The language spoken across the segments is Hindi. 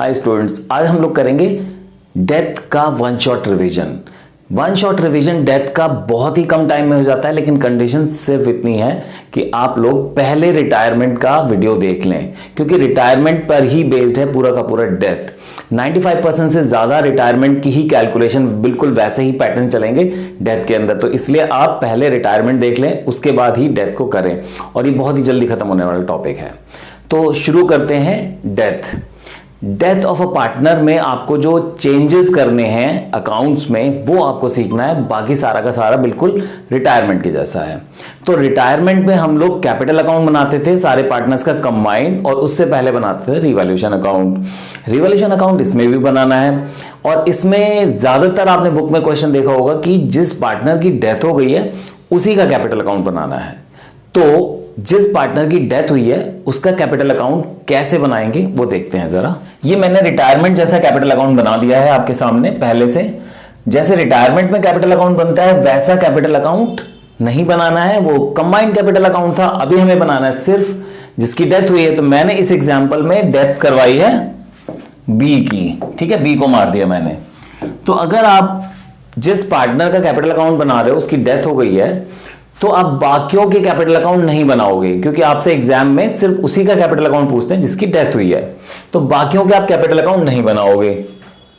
हाय स्टूडेंट्स, आज हम लोग करेंगे डेथ का one shot revision. One shot revision death का बहुत ही कम टाइम में हो जाता है, लेकिन कंडीशन सिर्फ इतनी है कि आप लोग पहले रिटायरमेंट का वीडियो देख लें, क्योंकि रिटायरमेंट पर ही बेस्ड है पूरा का पूरा डेथ। 95% से ज्यादा रिटायरमेंट की ही कैलकुलेशन बिल्कुल वैसे ही पैटर्न चलेंगे डेथ के अंदर, तो इसलिए आप पहले रिटायरमेंट देख लें, उसके बाद ही डेथ को करें। और ये बहुत ही जल्दी खत्म होने वाला टॉपिक है। तो शुरू करते हैं। डेथ ऑफ अ पार्टनर में आपको जो चेंजेस करने हैं अकाउंट्स में वो आपको सीखना है, बाकी सारा का सारा बिल्कुल रिटायरमेंट के जैसा है। तो रिटायरमेंट में हम लोग कैपिटल अकाउंट बनाते थे सारे पार्टनर्स का कंबाइंड, और उससे पहले बनाते थे रिवॉल्यूशन अकाउंट। रिवॉल्यूशन अकाउंट इसमें भी बनाना है, और इसमें ज्यादातर आपने बुक में क्वेश्चन देखा होगा कि जिस पार्टनर की डेथ हो गई है उसी का कैपिटल अकाउंट बनाना है। तो जिस पार्टनर की डेथ हुई है उसका कैपिटल अकाउंट कैसे बनाएंगे वो देखते हैं जरा। ये मैंने रिटायरमेंट जैसा कैपिटल अकाउंट बना दिया है आपके सामने पहले से। जैसे रिटायरमेंट में कैपिटल अकाउंट बनता है वैसा कैपिटल अकाउंट नहीं बनाना है, वो कंबाइंड कैपिटल अकाउंट था। अभी हमें बनाना है सिर्फ जिसकी डेथ हुई है। तो मैंने इस एग्जाम्पल में डेथ करवाई है बी की, ठीक है, बी को मार दिया मैंने। तो अगर आप जिस पार्टनर का कैपिटल अकाउंट बना रहे हो उसकी डेथ हो गई है, तो आप बाकियों के कैपिटल अकाउंट नहीं बनाओगे, क्योंकि आपसे एग्जाम में सिर्फ उसी का कैपिटल अकाउंट पूछते हैं जिसकी डेथ हुई है। तो बाकियों के आप कैपिटल अकाउंट नहीं बनाओगे।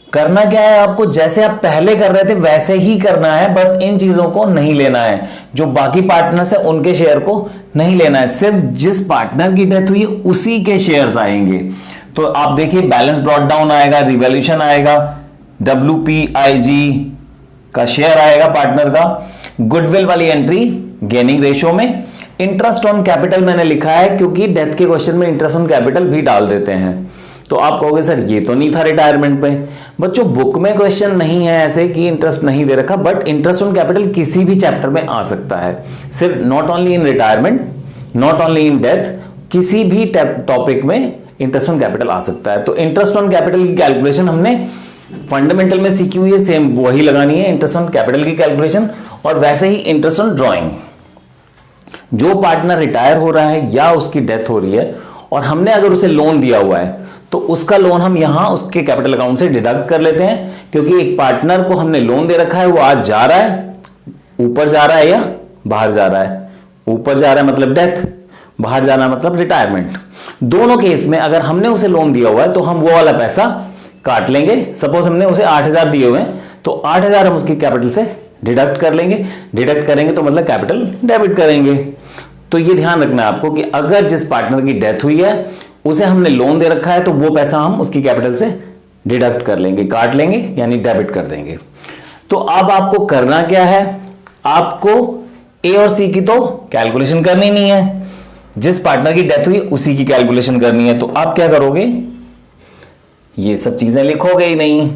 करना क्या है आपको, जैसे आप पहले कर रहे थे वैसे ही करना है, बस इन चीजों को नहीं लेना है। जो बाकी पार्टनर्स है उनके शेयर को नहीं लेना है, सिर्फ जिस पार्टनर की डेथ हुई है उसी के शेयर्स आएंगे। तो आप देखिए बैलेंस ब्रॉट डाउन आएगा, रिवॉल्यूशन आएगा, WPIG का शेयर आएगा पार्टनर का, गुडविल वाली एंट्री गेनिंग रेशियो में। इंटरेस्ट ऑन कैपिटल मैंने लिखा है क्योंकि डेथ के क्वेश्चन में इंटरेस्ट ऑन कैपिटल भी डाल देते हैं। तो आप कहोगे सर ये तो नहीं था रिटायरमेंट पे। बच्चों बुक में क्वेश्चन नहीं है ऐसे कि इंटरेस्ट नहीं दे रखा, बट इंटरेस्ट ऑन कैपिटल किसी भी चैप्टर में आ सकता है, सिर्फ not only in retirement, not only in death, किसी भी टॉपिक में इंटरेस्ट ऑन कैपिटल आ सकता है। तो इंटरेस्ट ऑन कैपिटल की कैलकुलेशन हमने फंडामेंटल में सीखी हुई है, सेम वही लगानी है इंटरेस्ट ऑन कैपिटल की कैलकुलेशन। और वैसे ही इंटरेस्ट ऑन ड्रॉइंग, जो पार्टनर रिटायर हो रहा है या उसकी डेथ हो रही है और हमने अगर उसे लोन दिया हुआ है तो उसका लोन हम यहां उसके कैपिटल अकाउंट से डिडक्ट कर लेते हैं, क्योंकि एक पार्टनर को हमने लोन दे रखा है, वो आज जा रहा है, ऊपर जा रहा है या बाहर जा रहा है। ऊपर जा रहा है मतलब डेथ, बाहर जाना मतलब रिटायरमेंट। दोनों केस में अगर हमने उसे लोन दिया हुआ है तो हम वो वाला पैसा काट लेंगे। सपोज हमने उसे 8,000 दिए हुए हैं, तो 8,000 हम उसकी कैपिटल से डिडक्ट कर लेंगे। डिडक्ट करेंगे तो मतलब कैपिटल डेबिट करेंगे। तो ये ध्यान रखना है आपको कि अगर जिस पार्टनर की डेथ हुई है उसे हमने लोन दे रखा है तो वो पैसा हम उसकी कैपिटल से डिडक्ट कर लेंगे, काट लेंगे, यानी डेबिट कर देंगे। तो अब आपको करना क्या है, आपको ए और सी की तो कैलकुलेशन करनी नहीं है, जिस पार्टनर की डेथ हुई उसी की कैलकुलेशन करनी है। तो आप क्या करोगे, ये सब चीजें लिखोगे ही नहीं।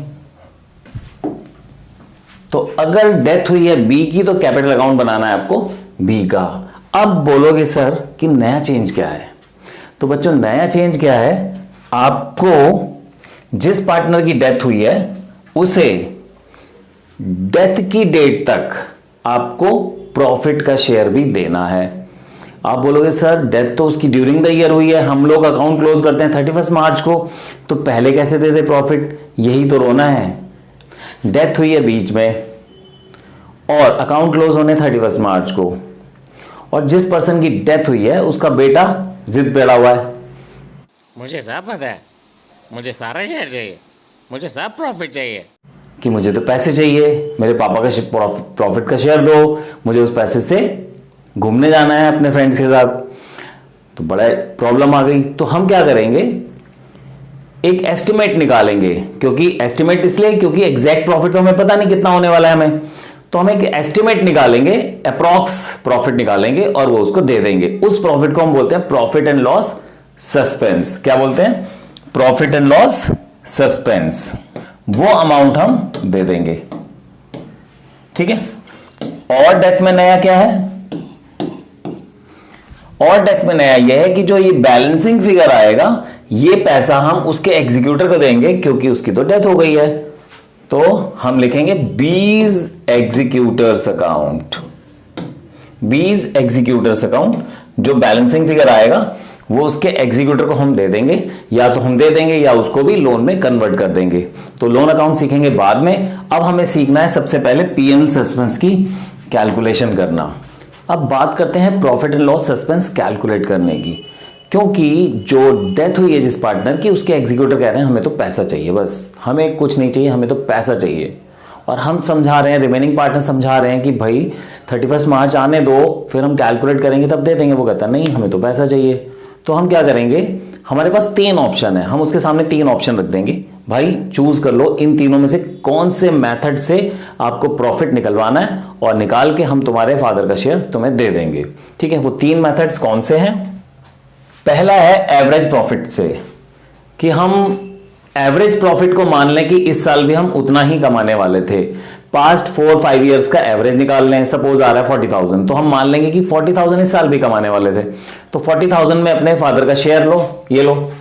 तो अगर डेथ हुई है बी की तो कैपिटल अकाउंट बनाना है आपको बी का। अब बोलोगे सर कि नया चेंज क्या है। तो बच्चों नया चेंज क्या है, आपको जिस पार्टनर की डेथ हुई है उसे डेथ की डेट तक आपको प्रॉफिट का शेयर भी देना है। आप बोलोगे सर डेथ तो उसकी ड्यूरिंग द ईयर हुई है, हम लोग अकाउंट क्लोज करते हैं 31 मार्च को, तो पहले कैसे दे दे प्रॉफिट, यही तो रोना है। डेथ हुई है बीच में और अकाउंट क्लोज होने 31 मार्च को, और जिस पर्सन की डेथ हुई है उसका बेटा जिद पे अड़ा हुआ है, मुझे सब पता है, मुझे सारा शेयर चाहिए, मुझे सब प्रॉफिट चाहिए, कि मुझे तो पैसे चाहिए, मेरे पापा का प्रॉफिट का शेयर दो, मुझे उस पैसे से घूमने जाना है अपने फ्रेंड्स के साथ। तो बड़ा प्रॉब्लम आ गई। तो हम क्या करेंगे, एक एस्टिमेट निकालेंगे, क्योंकि एस्टिमेट इसलिए क्योंकि एग्जैक्ट प्रॉफिट तो हमें पता नहीं कितना होने वाला है हमें। तो हम एक एस्टिमेट निकालेंगे, अप्रॉक्स प्रॉफिट निकालेंगे और वो उसको दे देंगे। उस प्रॉफिट को हम बोलते हैं प्रॉफिट एंड लॉस सस्पेंस। क्या बोलते हैं, प्रॉफिट एंड लॉस सस्पेंस। वो अमाउंट हम दे देंगे, ठीक है। और डेथ में नया क्या है, और डेथ में नया यह है कि जो ये बैलेंसिंग फिगर आएगा ये पैसा हम उसके एग्जीक्यूटर को देंगे, क्योंकि उसकी तो डेथ हो गई है। तो हम लिखेंगे बीज एग्जीक्यूटर्स अकाउंट। बीज एग्जीक्यूटर्स अकाउंट, जो बैलेंसिंग फिगर आएगा वो उसके एग्जीक्यूटर को हम दे देंगे, या तो हम दे देंगे या उसको भी लोन में कन्वर्ट कर देंगे। तो लोन अकाउंट सीखेंगे बाद में। अब हमें सीखना है सबसे पहले P&L सस्पेंस की कैलकुलेशन करना। अब बात करते हैं profit and loss suspense calculate करने की, क्योंकि जो डेथ हुई है जिस पार्टनर की, उसके एग्जीक्यूटर कह रहे हैं हमें तो पैसा चाहिए, बस हमें कुछ नहीं चाहिए, हमें तो पैसा चाहिए। और हम समझा रहे हैं, रिमेनिंग पार्टनर समझा रहे हैं कि भाई 31 मार्च आने दो, फिर हम कैलकुलेट करेंगे तब दे देंगे। वो कहता नहीं, हमें तो पैसा चाहिए। तो हम क्या करेंगे, हमारे पास 3 ऑप्शन है, हम उसके सामने 3 ऑप्शन रख देंगे, भाई चूज कर लो इन तीनों में से कौन से मेथड से आपको प्रॉफिट निकलवाना है, और निकाल के हम तुम्हारे फादर का शेयर तुम्हें दे देंगे। ठीक है, वो 3 मेथड्स कौन से हैं? पहला है एवरेज प्रॉफिट से, कि हम एवरेज प्रॉफिट को मान लें कि इस साल भी हम उतना ही कमाने वाले थे। पास्ट 4-5 इयर्स का एवरेज निकाल लें, सपोज आ रहा है 40,000, तो हम मान लेंगे कि 40,000 इस साल भी कमाने वाले थे। तो 40,000 में अपने फादर का शेयर लो, ये लो,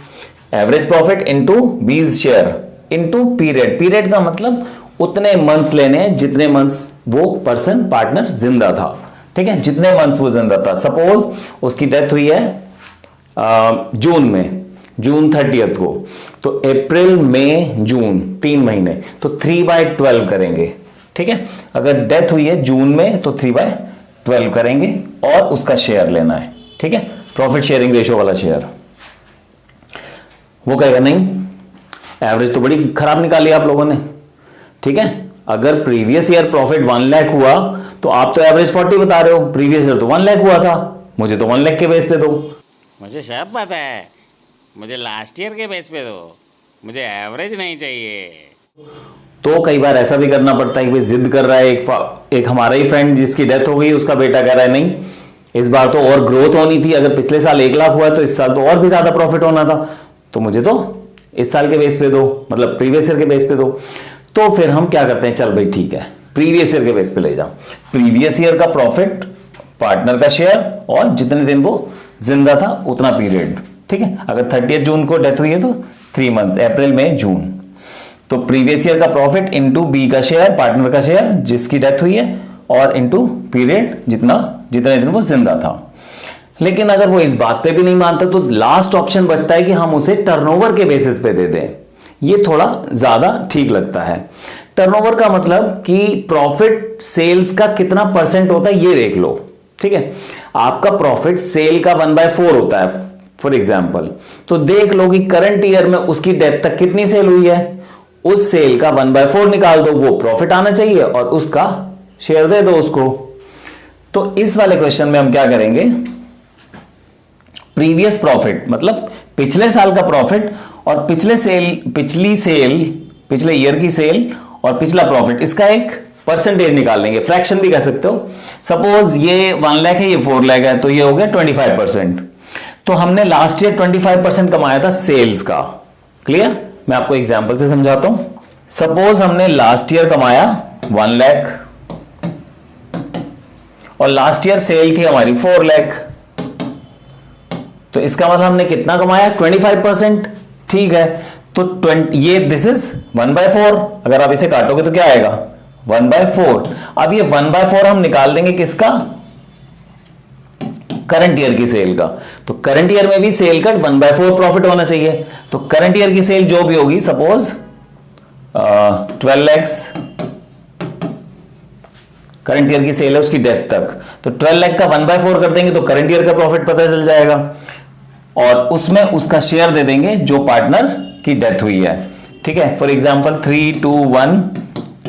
average profit into 20 share into period. Period का मतलब उतने मंथ्स लेने हैं जितने मंथ्स वो पर्सन पार्टनर जिंदा था। ठीक है, जितने मंथ्स वो जिंदा था। सपोज उसकी डेथ हुई है जून में, जून 30 को, तो अप्रैल मई जून 3 महीने, तो 3/12 करेंगे। ठीक है, अगर डेथ हुई है जून में तो 3/12 करेंगे और उसका शेयर लेना है। ठीक है, प्रॉफिट शेयरिंग रेशियो वाला शेयर। वो कहेगा नहीं, एवरेज तो बड़ी खराब निकाली आप लोगों ने। ठीक है, अगर प्रीवियस ईयर प्रॉफिट 1 लाख हुआ तो आप तो एवरेज 40 बता रहे हो, प्रीवियस ईयर तो 1 लाख हुआ था, मुझे तो 1 लाख के बेस पे दो। मुझे सब पता है, मुझे लास्ट ईयर के बेस पे दो, मुझे एवरेज नहीं चाहिए। तो कई बार ऐसा भी करना पड़ता है कि भाई जिद कर रहा है, एक हमारा ही फ्रेंड जिसकी डेथ हो गई, उसका बेटा कह रहा है नहीं इस बार तो और ग्रोथ होनी थी, अगर पिछले साल 1 लाख हुआ तो इस साल तो और भी ज्यादा प्रॉफिट होना था, तो मुझे तो इस साल के बेस पे दो, मतलब प्रीवियस ईयर के बेस पे दो। तो फिर हम क्या करते हैं, चल भाई ठीक है प्रीवियस ईयर के बेस पे ले जाओ, प्रीवियस ईयर का प्रॉफिट, पार्टनर का शेयर, और जितने दिन वो जिंदा था उतना पीरियड। ठीक है, अगर 30 जून को डेथ हुई है तो 3 मंथ्स, अप्रैल मई जून, तो प्रीवियस ईयर का प्रॉफिट इंटू बी का शेयर, पार्टनर का शेयर जिसकी डेथ हुई है, और इंटू पीरियड जितने दिन वो जिंदा था। लेकिन अगर वो इस बात पे भी नहीं मानता तो लास्ट ऑप्शन बचता है कि हम उसे टर्नओवर के बेसिस पे दे दें। ये थोड़ा ज्यादा ठीक लगता है। टर्नओवर का मतलब कि प्रॉफिट सेल्स का कितना परसेंट होता है ये देख लो। ठीक है, आपका प्रॉफिट सेल का 1/4 होता है फॉर एग्जाम्पल, तो देख लो कि करंट ईयर में उसकी डेथ तक कितनी सेल हुई है, उस सेल का 1/4 निकाल दो, वो प्रॉफिट आना चाहिए, और उसका शेयर दे दो उसको। तो इस वाले क्वेश्चन में हम क्या करेंगे, प्रीवियस प्रॉफिट मतलब पिछले साल का प्रॉफिट, और पिछले ईयर की सेल और पिछला प्रॉफिट, इसका एक परसेंटेज निकाल लेंगे, फ्रैक्शन भी कह सकते हो। सपोज ये 1 लाख है, ये 4 लाख है, तो ये हो गया 25%। तो हमने लास्ट ईयर 25% कमाया था सेल्स का। क्लियर, मैं आपको एग्जांपल से समझाता हूं। सपोज हमने लास्ट ईयर कमाया 1 लाख, और लास्ट ईयर सेल थी हमारी 4 लाख, तो इसका मतलब हमने कितना कमाया, 25%। ठीक है, तो ये दिस इज 1/4, अगर आप इसे काटोगे तो क्या आएगा, 1/4। अब ये 1/4 हम निकाल देंगे किसका, करंट ईयर की सेल का। तो करंट ईयर में भी सेल का 1/4 प्रॉफिट होना चाहिए। तो करंट ईयर की सेल जो भी होगी, सपोज 12 लाख करंट ईयर की सेल है उसकी डेथ तक, तो 12 लाख का 1/4 कर देंगे तो करंट ईयर का प्रॉफिट पता चल जाएगा, और उसमें उसका शेयर दे देंगे जो पार्टनर की डेथ हुई है। ठीक है, फॉर एग्जांपल 3, 2, 1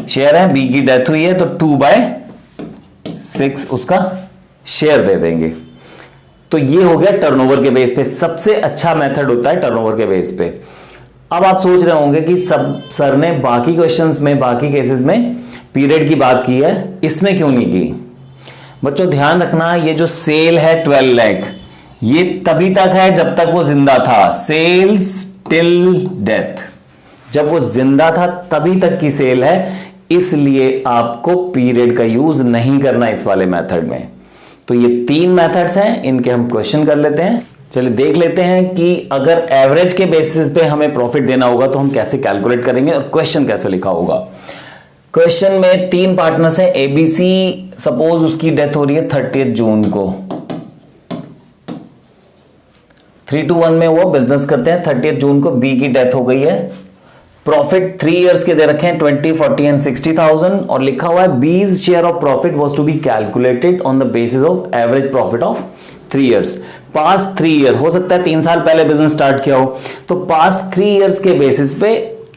शेयर है, बी की डेथ हुई है तो 2/6 उसका शेयर दे देंगे। तो ये हो गया टर्नओवर के बेस पे, सबसे अच्छा मेथड होता है टर्नओवर के बेस पे। अब आप सोच रहे होंगे कि सर ने बाकी क्वेश्चंस में, बाकी केसेस में पीरियड की बात की है, इसमें क्यों नहीं की। बच्चों ध्यान रखना, ये जो सेल है 12 लाख, ये तभी तक है जब तक वो जिंदा था, सेल्स टिल डेथ, जब वो जिंदा था तभी तक की सेल है, इसलिए आपको पीरियड का यूज नहीं करना इस वाले मेथड में। तो ये 3 मेथड्स हैं, इनके हम क्वेश्चन कर लेते हैं। चलिए देख लेते हैं कि अगर एवरेज के बेसिस पे हमें प्रॉफिट देना होगा तो हम कैसे कैलकुलेट करेंगे और क्वेश्चन कैसे लिखा होगा। क्वेश्चन में 3 पार्टनर्स हैं, एबीसी, सपोज उसकी डेथ हो रही है 30 जून को, 3-1 में वो बिजनेस करते हैं, 30 जून को बी की डेथ हो गई है। प्रॉफिट 3 इयर्स के दे रखे हैं, 20, 40 एंड 60,000, और लिखा हुआ है B's share of profit was to be calculated on the basis of average profit of 3 years. Past 3 year, हो सकता है 3 साल पहले बिजनेस स्टार्ट किया हो, तो पास्ट 3 इयर्स के बेसिस पे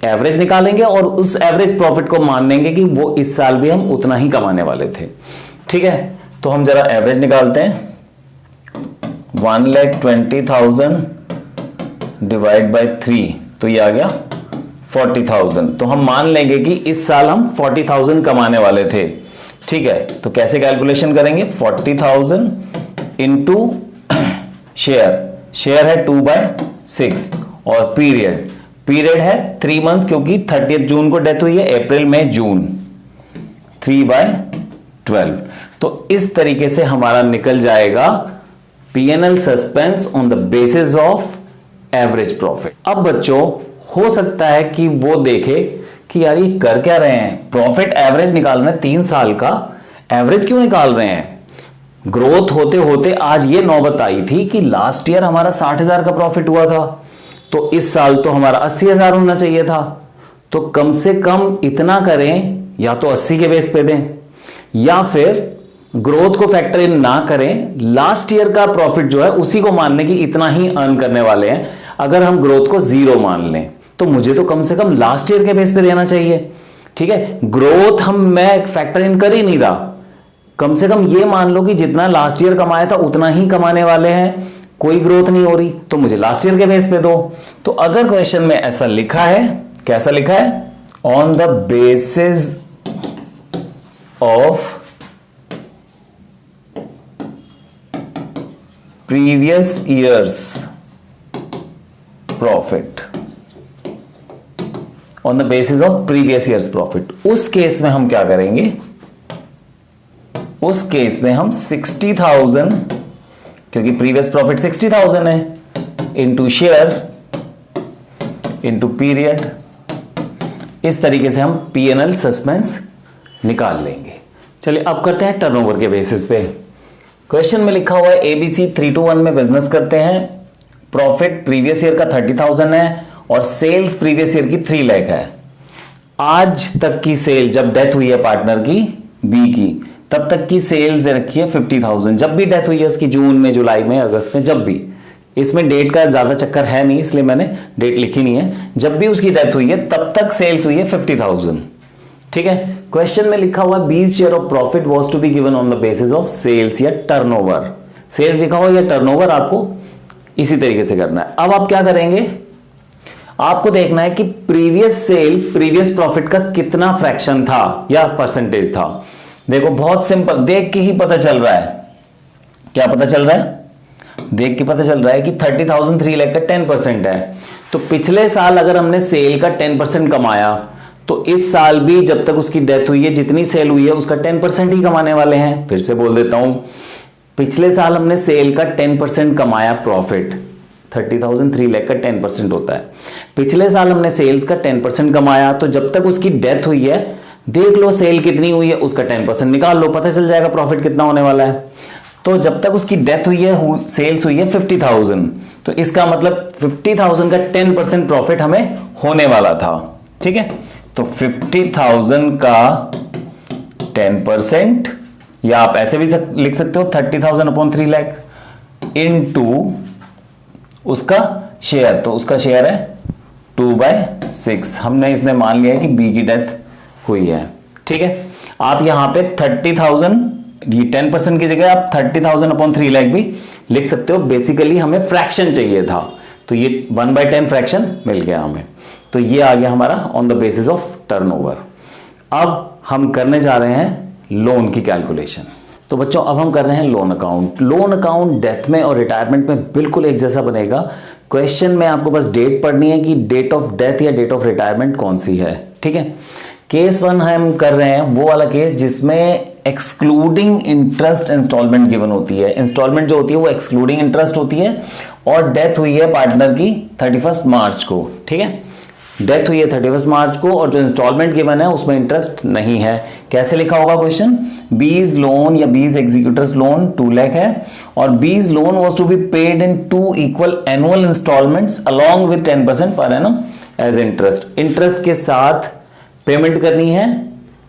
एवरेज निकालेंगे और उस एवरेज प्रॉफिट को मान लेंगे कि वो इस साल भी हम उतना ही कमाने वाले थे। ठीक है, तो हम जरा एवरेज निकालते हैं। 1,20,000 डिवाइड बाय 3, तो ये आ गया 40,000। तो हम मान लेंगे कि इस साल हम 40,000 कमाने वाले थे। ठीक है, तो कैसे कैलकुलेशन करेंगे? 40,000 इंटू शेयर है 2/6 और पीरियड है 3 मंथ्स, क्योंकि 30 जून को डेथ हुई है, अप्रैल मई जून, 3/12। तो इस तरीके से हमारा निकल जाएगा P&L suspense on the basis of average profit. अब बच्चों, हो सकता है कि वो देखे कि यार ये कर क्या रहे हैं, प्रॉफिट एवरेज निकाल रहे हैं, 3 साल का एवरेज क्यों निकाल रहे हैं? ग्रोथ होते होते आज ये नौबत आई थी कि लास्ट ईयर हमारा 60,000 का प्रॉफिट हुआ था, तो इस साल तो हमारा 80,000 होना चाहिए था। तो कम से कम इतना करें, या तो 80 के बेस पे दें, या फिर ग्रोथ को फैक्टर इन ना करें, लास्ट ईयर का प्रॉफिट जो है उसी को मान लें कि इतना ही अर्न करने वाले हैं। अगर हम ग्रोथ को 0 मान लें, तो मुझे तो कम से कम लास्ट ईयर के बेस पे देना चाहिए। ठीक है, ग्रोथ मैं फैक्टर इन कर ही नहीं रहा, कम से कम ये मान लो कि जितना लास्ट ईयर कमाया था उतना ही कमाने वाले हैं, कोई ग्रोथ नहीं हो रही, तो मुझे लास्ट ईयर के बेस पे दो। तो अगर क्वेश्चन में ऐसा लिखा है, कैसा लिखा है? On the basis of previous years profit, on the basis of previous years profit, उस केस में हम क्या करेंगे? उस केस में हम 60,000, क्योंकि प्रीवियस प्रॉफिट 60,000 है, इंटू शेयर इंटू पीरियड, इस तरीके से हम P&L सस्पेंस निकाल लेंगे। चलिए अब करते हैं टर्नओवर के बेसिस पे। क्वेश्चन में लिखा हुआ है ABC 3-1 में बिजनेस करते हैं, प्रॉफिट प्रीवियस ईयर का 30,000 है और सेल्स प्रीवियस ईयर की 3 लाख है। आज तक की सेल, जब डेथ हुई है पार्टनर की बी की, तब तक की सेल्स दे रखी है 50,000। जब भी डेथ हुई है उसकी, जून में, जुलाई में, अगस्त में, जब भी, इसमें डेट का ज्यादा चक्कर है नहीं इसलिए मैंने डेट लिखी नहीं है, जब भी उसकी डेथ हुई है तब तक सेल्स हुई है 50,000। ठीक है, क्वेश्चन में लिखा हुआ B's share of profit was to be given on the basis of sales या टर्नओवर। सेल्स लिखा हुआ या टर्नओवर, आपको इसी तरीके से करना है। अब आप क्या करेंगे? आपको देखना है कि प्रीवियस सेल प्रीवियस प्रॉफिट का कितना फ्रैक्शन था या परसेंटेज था। देखो बहुत सिंपल, देख के ही पता चल रहा है। क्या पता चल रहा है? देख के पता चल रहा है कि 30,000 3 लाख का 10% है। तो पिछले साल अगर हमने सेल का 10% कमाया, तो इस साल भी जब तक उसकी डेथ हुई है, जितनी सेल हुई है उसका 10% ही कमाने वाले हैं। फिर से बोल देता हूं, पिछले साल हमने सेल का 10% कमाया, प्रॉफिट 30,000 3 लाख का 10% होता है। पिछले साल हमने सेल्स का 10% कमाया, तो जब तक उसकी डेथ हुई है, देख लो सेल कितनी हुई है, उसका 10% निकाल लो, पता चल जाएगा प्रॉफिट कितना होने वाला है। तो जब तक उसकी डेथ हुई है, सेल्स हुई है 50,000, तो इसका मतलब 50,000 का 10% प्रॉफिट हमें होने वाला था। ठीक है, तो 50,000 का 10%, या आप ऐसे भी लिख सकते हो 30,000 अपॉन 3 लाख इनटू उसका शेयर, तो उसका शेयर है 2/6। हमने इसने मान लिया है कि बी की डेथ हुई है। ठीक है, आप यहां पे 30,000, ये 10% की जगह आप 30,000 अपॉन 3 लाख भी लिख सकते हो। बेसिकली हमें फ्रैक्शन चाहिए था, तो ये 1/10 फ्रैक्शन मिल गया हमें। तो ये आ गया हमारा on the basis of turnover. अब हम करने जा रहे हैं लोन की कैलकुलेशन। तो बच्चों अब हम कर रहे हैं loan account. Loan account death में और रिटायरमेंट में बिल्कुल एक जैसा बनेगा। क्वेश्चन में आपको बस डेट पढ़नी है कि डेट ऑफ डेथ या डेट ऑफ रिटायरमेंट कौन सी है। ठीक है, केस 1 हम कर रहे हैं वो वाला केस जिसमें एक्सक्लूडिंग इंटरेस्ट इंस्टॉलमेंट गिवन होती है। इंस्टॉलमेंट जो होती है वो एक्सक्लूडिंग इंटरेस्ट होती है और डेथ हुई है पार्टनर की 31 मार्च को। ठीक है, डेथ हुई है 31 मार्च को और जो इंस्टॉलमेंट गिवन है उसमें इंटरेस्ट नहीं है। कैसे लिखा होगा क्वेश्चन? बीज लोन या बीज एग्जीक्यूटर्स लोन 2 लाख है और B's loan was to be paid in 2 equal annual installments along with 10% per annum as interest. Interest के साथ पेमेंट करनी है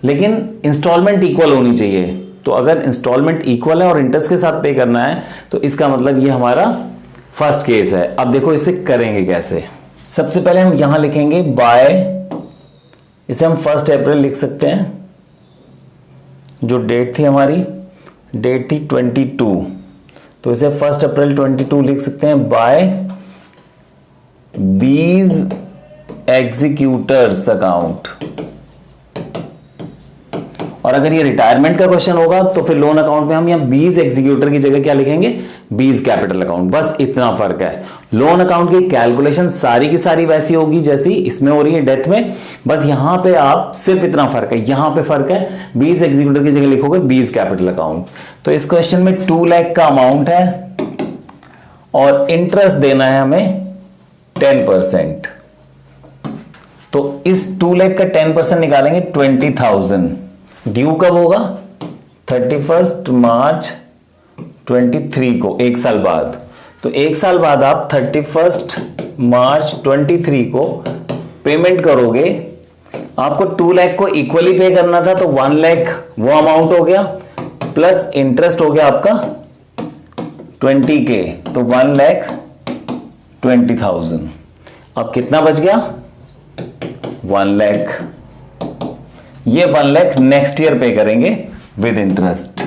लेकिन इंस्टॉलमेंट इक्वल होनी चाहिए। तो अगर इंस्टॉलमेंट इक्वल है और इंटरेस्ट के साथ पे करना है तो इसका मतलब ये हमारा फर्स्ट केस है। अब देखो इसे करेंगे कैसे। सबसे पहले हम यहां लिखेंगे बाय, इसे हम 1 अप्रैल लिख सकते हैं। जो डेट थी हमारी, डेट थी 22, तो इसे 1 अप्रैल 22 लिख सकते हैं बाय बीज एग्जीक्यूटर्स अकाउंट। और अगर ये रिटायरमेंट का क्वेश्चन होगा तो फिर लोन अकाउंट में हम यहां बीज एग्जीक्यूटर की जगह क्या लिखेंगे? B's capital account. बस इतना फर्क है। लोन अकाउंट की कैलकुलेशन सारी की सारी वैसी होगी जैसी इसमें हो रही है डेथ में, बस यहां पे आप सिर्फ इतना फर्क है, यहां पे फर्क है, बीज एग्जीक्यूटर की जगह लिखोगे बीज कैपिटल अकाउंट। तो इस क्वेश्चन में 2 लाख का अमाउंट है और इंटरेस्ट देना है हमें 10%। तो इस 2 लाख का 10% निकालेंगे 20,000। ड्यू कब होगा? 31 मार्च 23 को, 1 साल बाद। तो 1 साल बाद आप 31 मार्च 23 को पेमेंट करोगे। आपको 2 लाख को इक्वली पे करना था तो 1 लाख वो अमाउंट हो गया प्लस इंटरेस्ट हो गया आपका 20K, तो 1,20,000। अब कितना बच गया? 1 लाख। ये 1 लाख नेक्स्ट ईयर पे करेंगे with interest.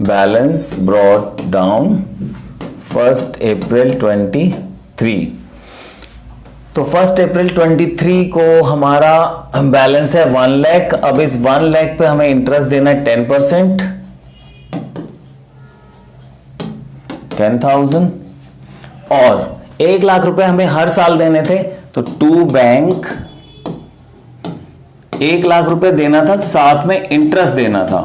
Balance brought down 1 अप्रैल 23। तो 1 अप्रैल 23 को हमारा बैलेंस है 1 लाख। अब इस 1 लाख पे हमें इंटरेस्ट देना है 10%, 10,000, और 1 लाख रुपए हमें हर साल देने थे। तो टू बैंक 1 लाख रुपए देना था, साथ में इंटरेस्ट देना था।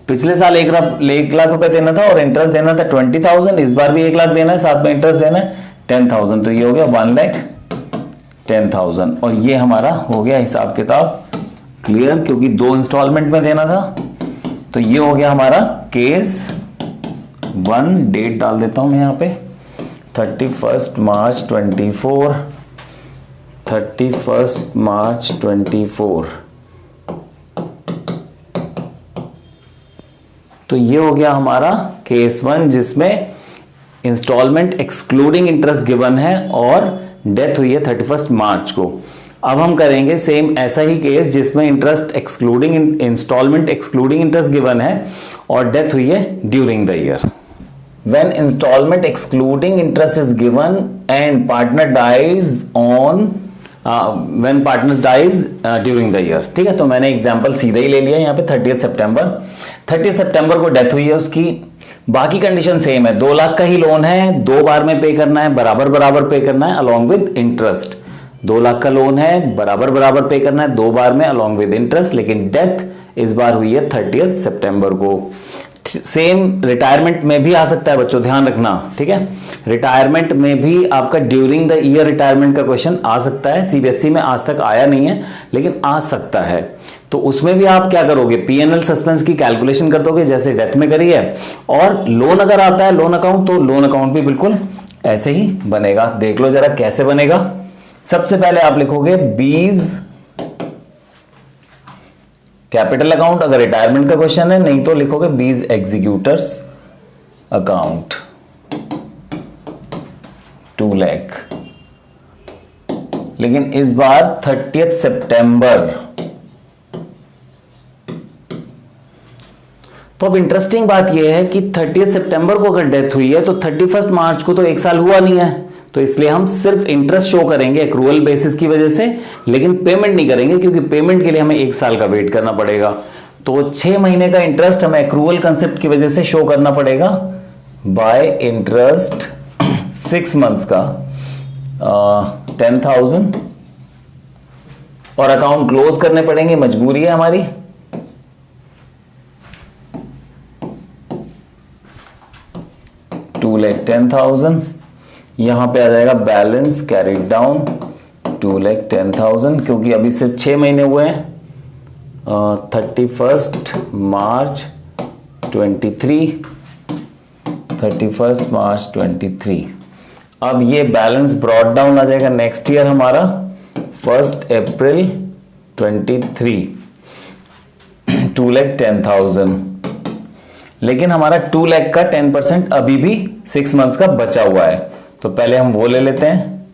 पिछले साल 1 लाख रुपए देना था और इंटरेस्ट देना था 20,000। इस बार भी 1 लाख देना है, साथ में इंटरेस्ट देना है 10,000। तो ये हो गया 1,10,000 और ये हमारा हो गया हिसाब किताब क्लियर, क्योंकि 2 इंस्टॉलमेंट में देना था। तो ये हो गया हमारा केस 1। डेट डाल देता हूं मैं यहां पे 31 मार्च 24, 31 मार्च 24। तो ये हो गया हमारा केस 1 जिसमें इंस्टॉलमेंट एक्सक्लूडिंग इंटरेस्ट गिवन है और डेथ हुई है 31 मार्च को। अब हम करेंगे सेम ऐसा ही केस जिसमें interest excluding installment excluding interest given है और डेथ हुई है during the year. When installment excluding interest is given and partner dies on when partner dies during the year। ठीक है, तो मैंने एग्जांपल सीधा ही ले लिया यहाँ पे 30 सितंबर। 30 सितंबर को डेथ हुई है उसकी। बाकी कंडीशन सेम है, 2 लाख का ही लोन है, 2 बार में पे करना है, बराबर बराबर पे करना है अलॉन्ग विद इंटरेस्ट। 2 लाख का लोन है, बराबर बराबर पे करना है 2 बार में अलॉन्ग विद इंटरेस्ट। लेकिन डेथ इस बार हुई है 30 सितंबर को। सेम रिटायरमेंट में भी आ सकता है बच्चों, ध्यान रखना। ठीक है, रिटायरमेंट में भी आपका ड्यूरिंग द ईयर रिटायरमेंट का क्वेश्चन आ सकता है। सीबीएसई में आज तक आया नहीं है लेकिन आ सकता है। तो उसमें भी आप क्या करोगे? पीएनएल सस्पेंस की कैलकुलेशन कर दोगे जैसे डेथ में करी है। और लोन अगर आता है लोन अकाउंट, तो लोन अकाउंट भी बिल्कुल ऐसे ही बनेगा। देख लो जरा कैसे बनेगा। सबसे पहले आप लिखोगे बीज कैपिटल अकाउंट, अगर रिटायरमेंट का क्वेश्चन है, नहीं तो लिखोगे बीज एग्जीक्यूटर्स अकाउंट 2 लाख। लेकिन इस बार 30 सितंबर। तो अब इंटरेस्टिंग बात यह है कि 30 सितंबर को अगर डेथ हुई है तो 31 मार्च को तो 1 साल हुआ नहीं है, तो इसलिए हम सिर्फ इंटरेस्ट शो करेंगे एक्रूअल बेसिस की वजह से, लेकिन पेमेंट नहीं करेंगे क्योंकि पेमेंट के लिए हमें 1 साल का वेट करना पड़ेगा। तो 6 महीने का इंटरेस्ट हमें एक्रूअल कंसेप्ट की वजह से शो करना पड़ेगा बाय इंटरेस्ट 6 मंथ्स का 10,000 और अकाउंट क्लोज करने पड़ेंगे, मजबूरी है हमारी। 2,10,000, यहाँ पे आ जाएगा बैलेंस कैरिड डाउन 2,10,000, क्योंकि अभी सिर्फ 6 महीने हुए हैं। 31 मार्च 23, 31 मार्च 23। अब ये बैलेंस ब्रॉड डाउन आ जाएगा नेक्स्ट ईयर हमारा 1 अप्रैल 23, 2,10,000। लेकिन हमारा 2 लाख का 10% अभी भी 6 मंथ का बचा हुआ है, तो पहले हम वो ले लेते हैं।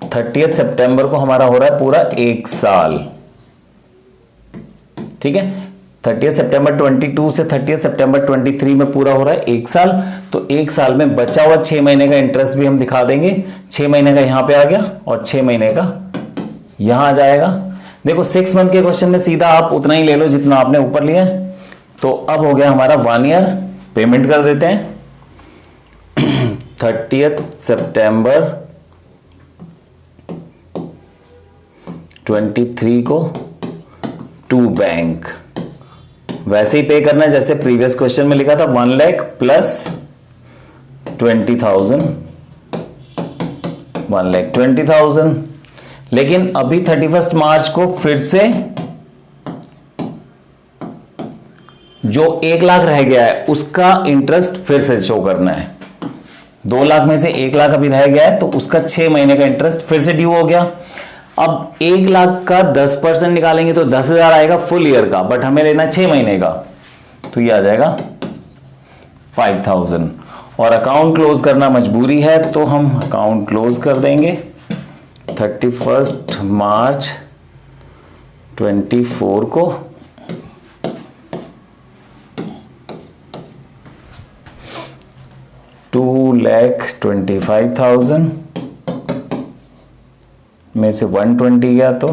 30 सितंबर को हमारा हो रहा है पूरा 1 साल, ठीक है। 30 सितंबर 22 से 30 सितंबर 23 में पूरा हो रहा है 1 साल। तो 1 साल में बचा हुआ 6 महीने का इंटरेस्ट भी हम दिखा देंगे। 6 महीने का यहां पे आ गया और 6 महीने का यहां आ जाएगा। देखो 6 मंथ के क्वेश्चन में सीधा आप उतना ही ले लो जितना आपने ऊपर लिया है। तो अब हो गया हमारा 1 ईयर। पेमेंट कर देते हैं 30 सितंबर 23 को टू बैंक। वैसे ही पे करना है जैसे प्रीवियस क्वेश्चन में लिखा था 1 लाख प्लस 20,000, 1,20,000। लेकिन अभी 31 मार्च को फिर से जो 1 लाख रह गया है उसका इंटरेस्ट फिर से शो करना है। 2 लाख में से 1 लाख अभी रह गया है तो उसका 6 महीने का इंटरेस्ट फिर से ड्यू हो गया। अब 1 लाख का 10% निकालेंगे तो 10,000 आएगा फुल ईयर का, बट हमें लेना 6 महीने का, तो ये आ जाएगा 5,000। और अकाउंट क्लोज करना मजबूरी है तो हम अकाउंट क्लोज कर देंगे 31 मार्च 24 को। $2,25,000 में से 120 गया तो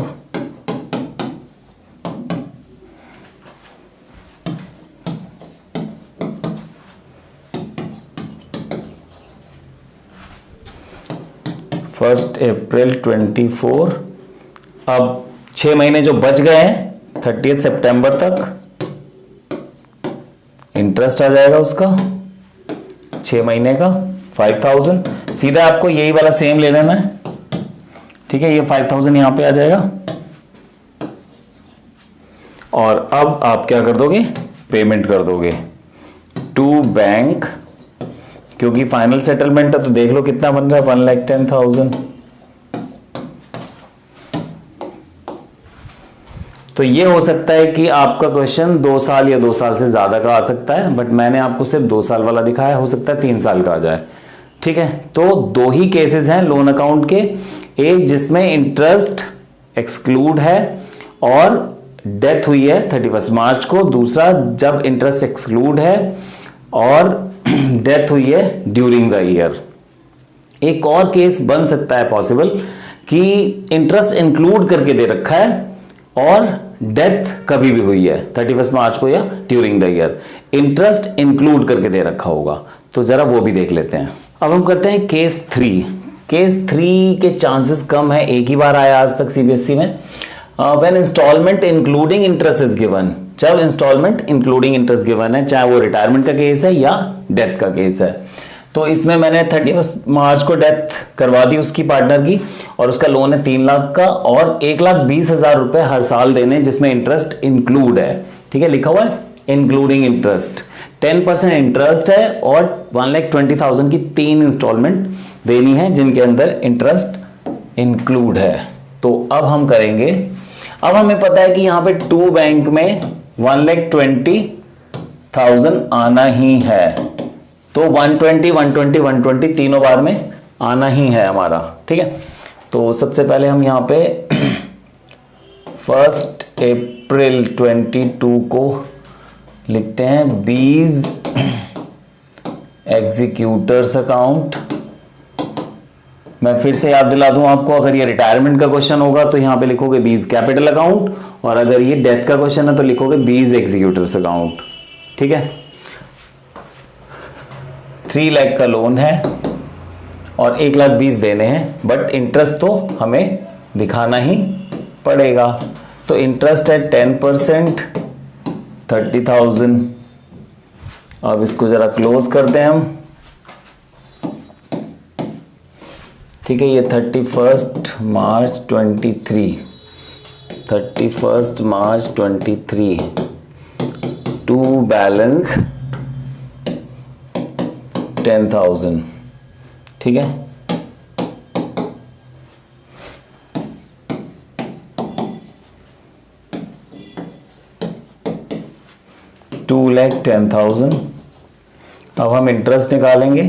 फर्स्ट अप्रैल 24। अब 6 महीने जो बच गए हैं 30 सितंबर तक इंटरेस्ट आ जाएगा उसका 6 महीने का 5,000। सीधा आपको यही वाला सेम ले लेना है, ठीक है। ये 5,000 यहां पे आ जाएगा। और अब आप क्या कर दोगे, पेमेंट कर दोगे टू बैंक, क्योंकि फाइनल सेटलमेंट है। तो देख लो कितना बन रहा है 1,10,000। तो ये हो सकता है कि आपका क्वेश्चन 2 साल या 2 साल से ज्यादा का आ सकता है, बट मैंने आपको सिर्फ 2 साल वाला दिखाया, हो सकता है 3 साल का आ जाए, ठीक है। तो 2 ही केसेस हैं लोन अकाउंट के, एक जिसमें इंटरेस्ट एक्सक्लूड है और डेथ हुई है 31 मार्च को, दूसरा जब इंटरेस्ट एक्सक्लूड है और डेथ हुई है ड्यूरिंग द ईयर। एक और केस बन सकता है पॉसिबल कि इंटरेस्ट इंक्लूड करके दे रखा है और डेथ कभी भी हुई है 31 मार्च को या during the year, interest include करके दे रखा होगा। तो जरा वो भी देख लेते हैं। अब हम करते हैं केस 3। केस 3 के चांसेस कम है, एक ही बार आया आज तक सीबीएसई में। When installment including interest is given, जब इंस्टॉलमेंट इंक्लूडिंग इंटरेस्ट गिवन है, चाहे वो रिटायरमेंट का केस है या डेथ का केस है। तो इसमें मैंने 31 मार्च को डेथ करवा दी उसकी पार्टनर की, और उसका लोन है 3 लाख का और 1,20,000 रुपए हर साल देने, जिसमें इंटरेस्ट इंक्लूड है, ठीक है, लिखा हुआ है इंक्लूडिंग इंटरेस्ट। 10% इंटरेस्ट है और 1,20,000 की 3 इंस्टॉलमेंट देनी है जिनके अंदर इंटरेस्ट इंक्लूड है। तो अब हम करेंगे, अब हमें पता है कि यहां पे टू बैंक में 1,20,000 आना ही है, तो 120, 120, 120 तीनों बार में आना ही है हमारा, ठीक है। तो सबसे पहले हम यहाँ पे 1 अप्रैल 22 को लिखते हैं बीज एग्जीक्यूटर्स अकाउंट। मैं फिर से याद दिला दूं आपको, अगर ये रिटायरमेंट का क्वेश्चन होगा तो यहां पे लिखोगे बीज कैपिटल अकाउंट, और अगर ये डेथ का क्वेश्चन है तो लिखोगे बीज एग्जीक्यूटर्स अकाउंट, ठीक है। 3 लाख का लोन है और 1,20,000 देने हैं, बट इंटरेस्ट तो हमें दिखाना ही पड़ेगा। तो इंटरेस्ट है 10%, 30,000 अब इसको जरा क्लोज करते हैं हम। ठीक है, ये 31 मार्च 23, 31 मार्च 23 टू बैलेंस 10,000। ठीक है, $2,10,000। अब हम इंटरेस्ट निकालेंगे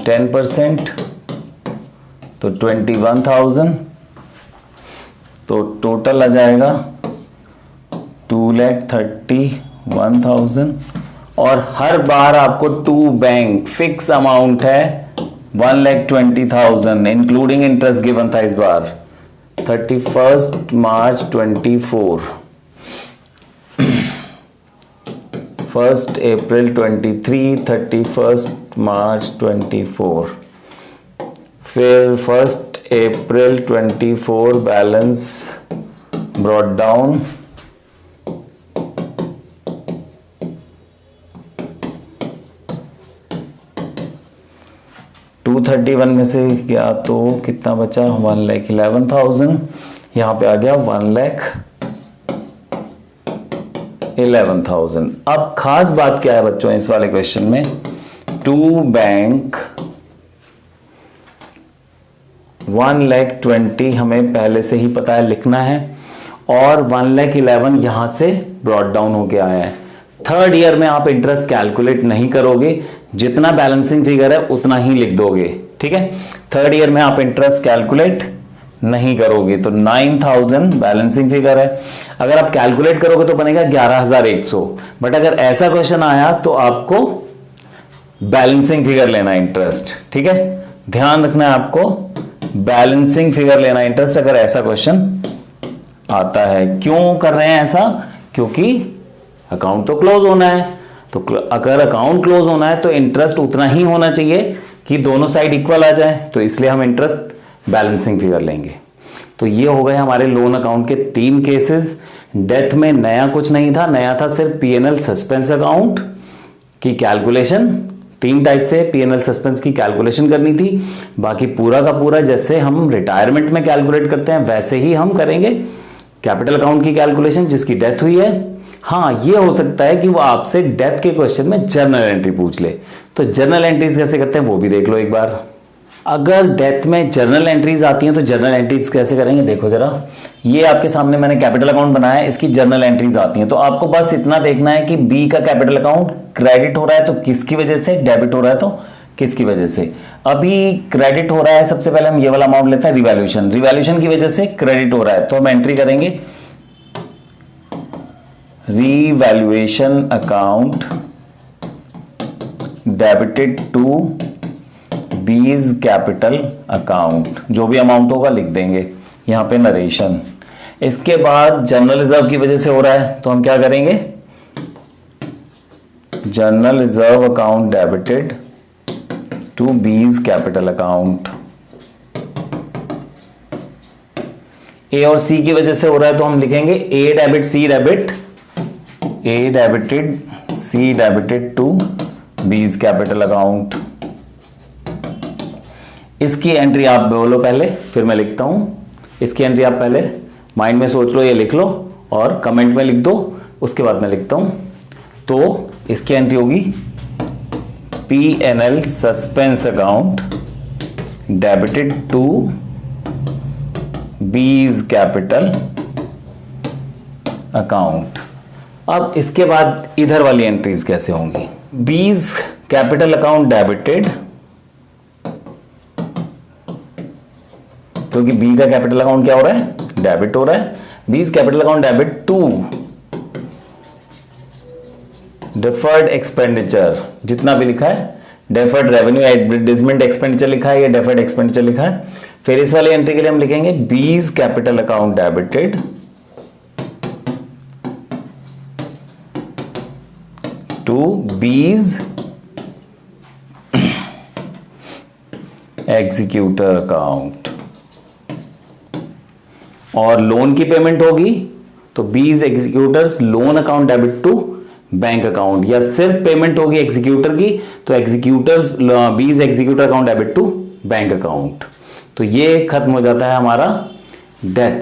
10%, तो 21,000, तो टोटल आ जाएगा 2,31,000। और हर बार आपको टू बैंक फिक्स अमाउंट है 1,20,000 इंक्लूडिंग इंटरेस्ट गिवन था इस बार। 31 मार्च 24, 1 अप्रैल 23, 31 मार्च 24, फिर 1 अप्रैल 24 बैलेंस ब्रॉट डाउन 231 में से गया तो कितना बचा, 1,11,000। यहाँ पे आ गया 1,11,000। अब खास बात क्या है बच्चों इस वाले क्वेश्चन में, टू बैंक 1,20,000 हमें पहले से ही पता है लिखना है, और 1,11,000 यहां से ब्रॉट डाउन हो गया है। थर्ड ईयर में आप इंटरेस्ट कैलकुलेट नहीं करोगे, जितना बैलेंसिंग फिगर है उतना ही लिख दोगे। ठीक है, थर्ड ईयर में आप इंटरेस्ट कैलकुलेट नहीं करोगे, तो 9,000 बैलेंसिंग फिगर है। अगर आप कैलकुलेट करोगे तो बनेगा 11,100। बट अगर ऐसा क्वेश्चन आया तो आपको बैलेंसिंग फिगर लेना इंटरेस्ट। ठीक है, ध्यान रखना है आपको बैलेंसिंग फिगर लेना इंटरेस्ट अगर ऐसा क्वेश्चन आता है। क्यों कर रहे हैं ऐसा, क्योंकि अकाउंट तो क्लोज होना है, तो अगर अकाउंट क्लोज होना है तो इंटरेस्ट उतना ही होना चाहिए कि दोनों साइड इक्वल आ जाए, तो इसलिए हम इंटरेस्ट बैलेंसिंग फिगर लेंगे। तो ये हो गए हमारे लोन अकाउंट के 3 केसेस। डेथ में नया कुछ नहीं था, नया था सिर्फ पीएनएल सस्पेंस अकाउंट की कैलकुलेशन। 3 टाइप से पीएनएल सस्पेंस की कैलकुलेशन करनी थी, बाकी पूरा का पूरा जैसे हम रिटायरमेंट में कैलकुलेट करते हैं वैसे ही हम करेंगे कैपिटल अकाउंट की कैलकुलेशन जिसकी डेथ हुई है। हाँ, ये हो सकता है कि वो आपसे डेथ के क्वेश्चन में जर्नल एंट्री पूछ ले, तो जर्नल एंट्रीज कैसे करते हैं वो भी देख लो एक बार। अगर डेथ में जर्नल एंट्रीज आती हैं तो जर्नल एंट्रीज कैसे करेंगे, देखो जरा। ये आपके सामने मैंने कैपिटल अकाउंट बनाया है, इसकी जर्नल एंट्रीज आती हैं, तो आपको बस इतना देखना है कि बी का कैपिटल अकाउंट क्रेडिट हो रहा है तो किसकी वजह से, डेबिट हो रहा है तो किसकी वजह से। अभी क्रेडिट हो रहा है, सबसे पहले हम ये वाला अमाउंट लेते हैं रिवैल्यूएशन, रिवैल्यूएशन की वजह से क्रेडिट हो रहा है, तो हम एंट्री करेंगे revaluation account debited to B's capital account, जो भी अमाउंट होगा लिख देंगे यहां पे नरेशन। इसके बाद जनरल रिजर्व की वजह से हो रहा है तो हम क्या करेंगे, general reserve account debited to B's capital account. A और सी की वजह से हो रहा है तो हम लिखेंगे A debit C debit, A debited C debited to B's capital account. इसकी एंट्री आप बोलो पहले, फिर मैं लिखता हूं। इसकी एंट्री आप पहले माइंड में सोच लो, ये लिख लो और कमेंट में लिख दो, उसके बाद मैं लिखता हूं। तो इसकी एंट्री होगी PNL suspense account debited to B's capital account. अब इसके बाद इधर वाली एंट्रीज कैसे होंगी, बीज कैपिटल अकाउंट डेबिटेड, क्योंकि बी का कैपिटल अकाउंट क्या हो रहा है, डेबिट हो रहा है। B's capital account debit to deferred expenditure, जितना भी लिखा है, डेफर्ड रेवेन्यू एडवर्टाइजमेंट एक्सपेंडिचर लिखा है या डेफर्ड एक्सपेंडिचर लिखा है। फिर इस वाली एंट्री के लिए हम लिखेंगे B's capital account debited to B's executor account. और लोन की पेमेंट होगी तो B's executors loan account debit to bank account, या सिर्फ पेमेंट होगी एग्जीक्यूटर की तो executors B's executor account debit to bank account. तो ये खत्म हो जाता है हमारा डेथ।